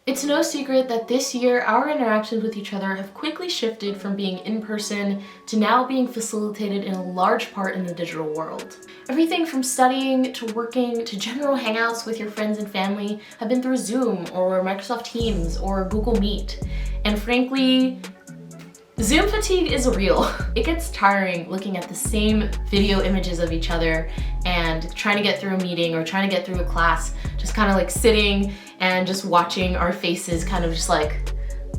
It's no secret that this year our interactions with each other have quickly shifted from being in person to now being facilitated in a large part in the digital world. Everything from studying to working to general hangouts with your friends and family have been through Zoom or Microsoft Teams or Google Meet. And frankly, Zoom fatigue is real. It gets tiring looking at the same video images of each other and trying to get through a meeting or trying to get through a class, just kind of like sitting and just watching our faces kind of just like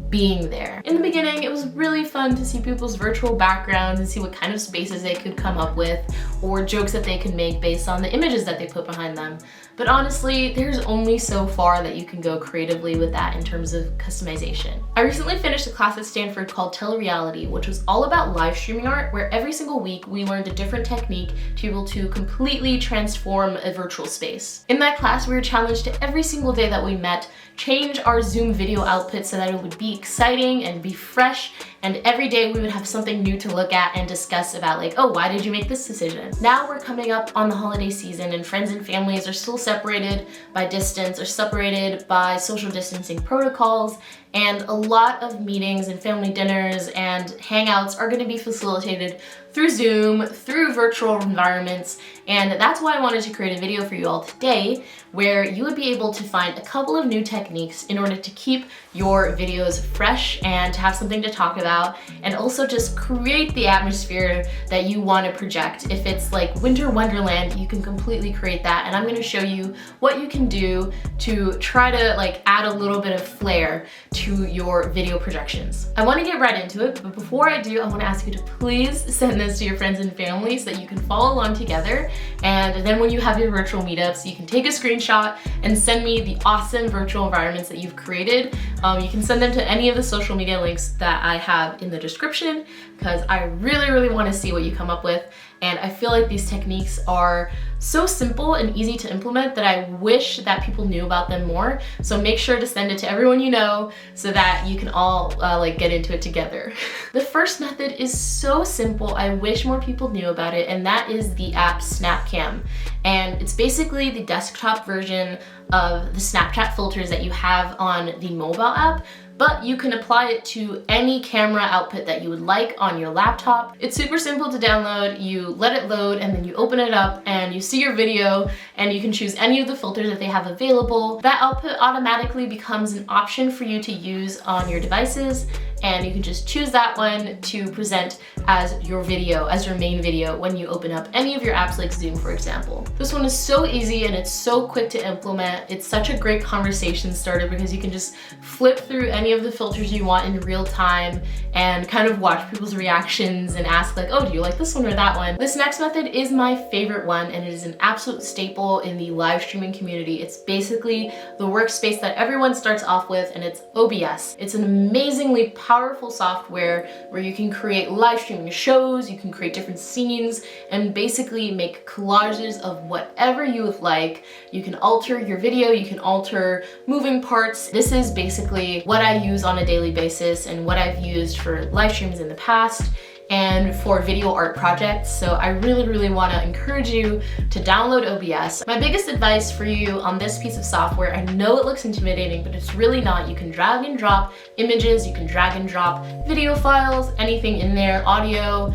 being there. In the beginning, it was really fun to see people's virtual backgrounds and see what kind of spaces they could come up with or jokes that they could make based on the images that they put behind them. But honestly, there's only so far that you can go creatively with that in terms of customization. I recently finished a class at Stanford called Telereality, which was all about live streaming art, where every single week we learned a different technique to be able to completely transform a virtual space. In that class, we were challenged to every single day that we met, change our Zoom video output so that it would be exciting and be fresh, and every day we would have something new to look at and discuss about, like, oh, why did you make this decision? Now we're coming up on the holiday season and friends and families are still separated by distance or separated by social distancing protocols, and a lot of meetings and family dinners and hangouts are going to be facilitated through Zoom, through virtual environments, and that's why I wanted to create a video for you all today where you would be able to find a couple of new techniques in order to keep your videos fresh and to have something to talk about, and also just create the atmosphere that you want to project. If it's like winter wonderland, you can completely create that, and I'm going to show you what you can do to try to like add a little bit of flair to your video projections. I want to get right into it, but before I do, I want to ask you to please send this to your friends and family so that you can follow along together, and then when you have your virtual meetups, you can take a screenshot and send me the awesome virtual environments that you've created. You can send them to any of the social media links that I have in the description, because I really want to see what you come up with. And I feel like these techniques are so simple and easy to implement that I wish that people knew about them more. So make sure to send it to everyone you know so that you can all like get into it together. The first method is so simple, I wish more people knew about it, and that is the app SnapCam. And it's basically the desktop version of the Snapchat filters that you have on the mobile app, but you can apply it to any camera output that you would like on your laptop. It's super simple to download. You let it load and then you open it up and you see your video, and you can choose any of the filters that they have available. That output automatically becomes an option for you to use on your devices, and you can just choose that one to present as your video, as your main video when you open up any of your apps like Zoom, for example. This one is so easy and it's so quick to implement. It's such a great conversation starter because you can just flip through any of the filters you want in real time and kind of watch people's reactions and ask like, oh, do you like this one or that one? This next method is my favorite one, and it is an absolute staple in the live streaming community. It's basically the workspace that everyone starts off with, and it's OBS. It's an amazingly powerful software where you can create live streaming shows, you can create different scenes, and basically make collages of whatever you would like. You can alter your video, you can alter moving parts. This is basically what I use on a daily basis and what I've used for live streams in the past and for video art projects. So I really want to encourage you to download OBS. My biggest advice for you on this piece of software, I know it looks intimidating, but it's really not. You can drag and drop images, you can drag and drop video files, anything in there, audio.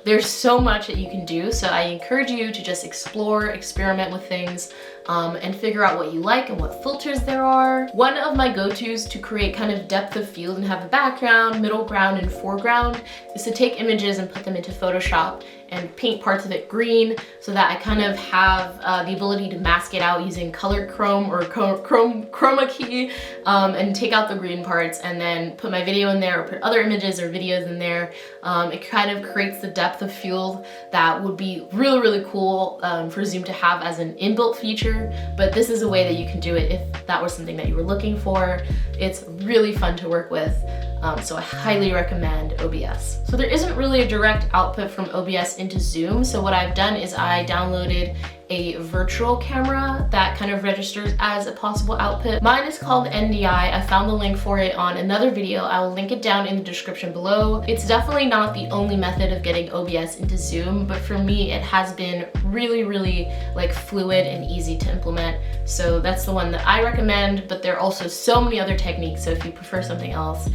There's so much that you can do, so I encourage you to just explore, experiment with things, and figure out what you like and what filters there are. One of my go-tos to create kind of depth of field and have a background, middle ground, and foreground is to take images and put them into Photoshop and paint parts of it green so that I kind of have the ability to mask it out using color chrome or chroma key, and take out the green parts and then put my video in there or put other images or videos in there. It kind of creates the depth of field that would be really cool for Zoom to have as an inbuilt feature, but this is a way that you can do it if that was something that you were looking for. It's really fun to work with. So I highly recommend OBS. So there isn't really a direct output from OBS into Zoom, so what I've done is I downloaded a virtual camera that kind of registers as a possible output. Mine is called NDI. I found the link for it on another video. I will link it down in the description below. It's definitely not the only method of getting OBS into Zoom, but for me it has been really like fluid and easy to implement. So that's the one that I recommend, but there are also so many other techniques, so if you prefer something else,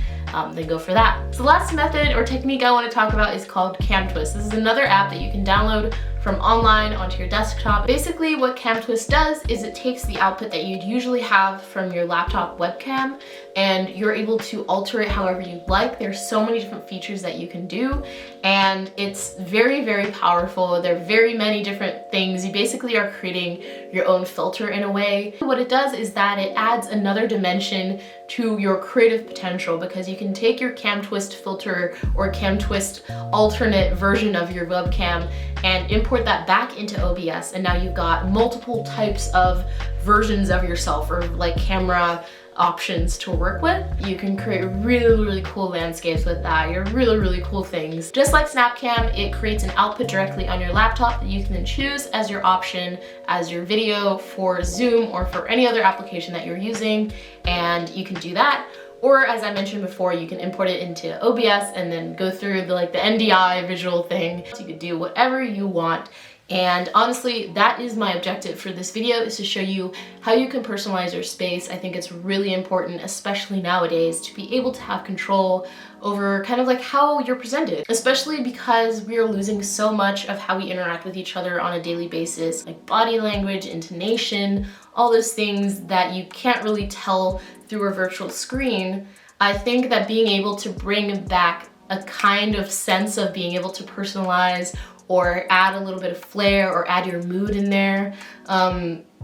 then go for that. So the last method or technique I want to talk about is called CamTwist. This is another app that you can download from online onto your desktop. Basically what CamTwist does is it takes the output that you'd usually have from your laptop webcam and you're able to alter it however you'd like. There's so many different features that you can do and it's very powerful. There are very many different things. You basically are creating your own filter in a way. What it does is that it adds another dimension to your creative potential because you can take your CamTwist filter or CamTwist alternate version of your webcam and import that back into OBS, and now you've got multiple types of versions of yourself or like camera options to work with. You can create really cool landscapes with that, your really cool things. Just like SnapCam, it creates an output directly on your laptop that you can then choose as your option as your video for Zoom or for any other application that you're using, and you can do that. Or as I mentioned before, you can import it into OBS and then go through the NDI visual thing. So you could do whatever you want. And honestly, that is my objective for this video, is to show you how you can personalize your space. I think it's really important, especially nowadays, to be able to have control over kind of like how you're presented, especially because we are losing so much of how we interact with each other on a daily basis, like body language, intonation, all those things that you can't really tell through a virtual screen. I think that being able to bring back a kind of sense of being able to personalize or add a little bit of flair or add your mood in there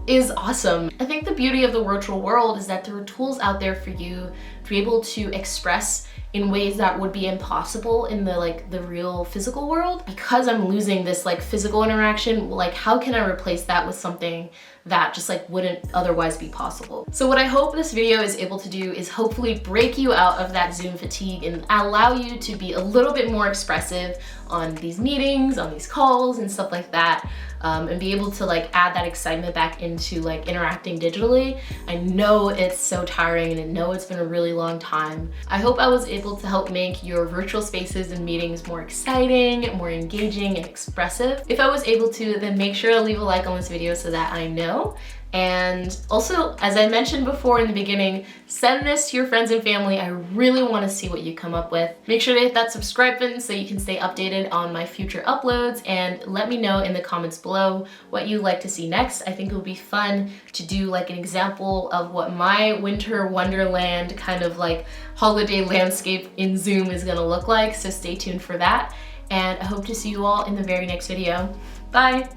is awesome. I think the beauty of the virtual world is that there are tools out there for you to be able to express in ways that would be impossible in the real physical world. Because I'm losing this physical interaction, how can I replace that with something that just wouldn't otherwise be possible? So what I hope this video is able to do is hopefully break you out of that Zoom fatigue and allow you to be a little bit more expressive on these meetings, on these calls and stuff like that, and be able to add that excitement back into interacting digitally. I know it's so tiring and I know it's been a really long time. I hope I was able to help make your virtual spaces and meetings more exciting, more engaging and expressive. If I was able to, then make sure to leave a like on this video so that I know. And also, as I mentioned before in the beginning, send this to your friends and family. I really want to see what you come up with. Make sure to hit that subscribe button so you can stay updated on my future uploads, and let me know in the comments below what you'd like to see next. I think it would be fun to do an example of what my winter wonderland kind of holiday landscape in Zoom is gonna look like, so stay tuned for that. And I hope to see you all in the very next video. Bye!